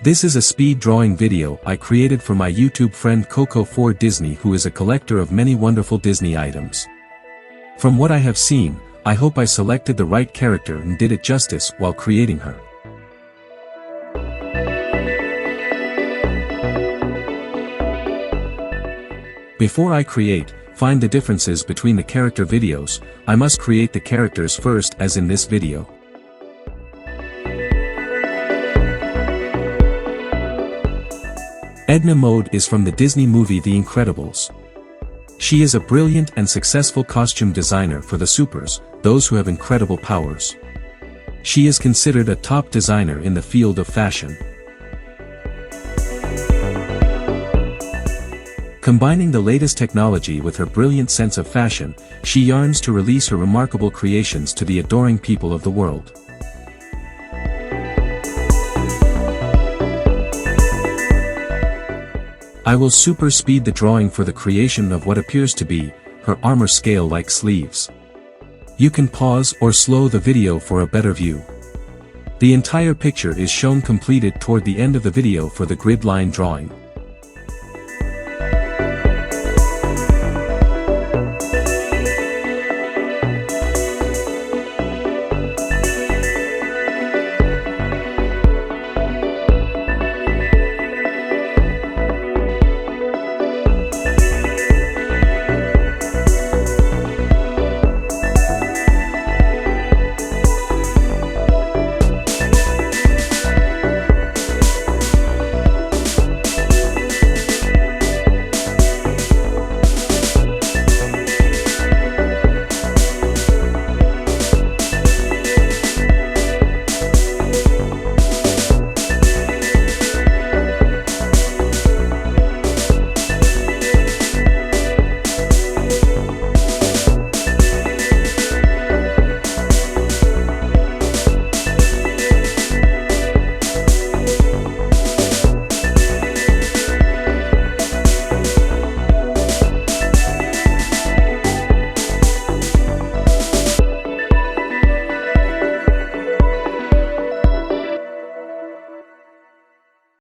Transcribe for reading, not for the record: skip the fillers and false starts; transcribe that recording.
This is a speed drawing video I created for my YouTube friend Coco4Disney, who is a collector of many wonderful Disney items. From what I have seen, I hope I selected the right character and did it justice while creating her. Before I find the differences between the character videos, I must create the characters first, as in this video. Edna Mode is from the Disney movie The Incredibles. She is a brilliant and successful costume designer for the supers, those who have incredible powers. She is considered a top designer in the field of fashion. Combining the latest technology with her brilliant sense of fashion, she yearns to release her remarkable creations to the adoring people of the world. I will super speed the drawing for the creation of what appears to be her armor scale-like sleeves. You can pause or slow the video for a better view. The entire picture is shown completed toward the end of the video for the grid line drawing.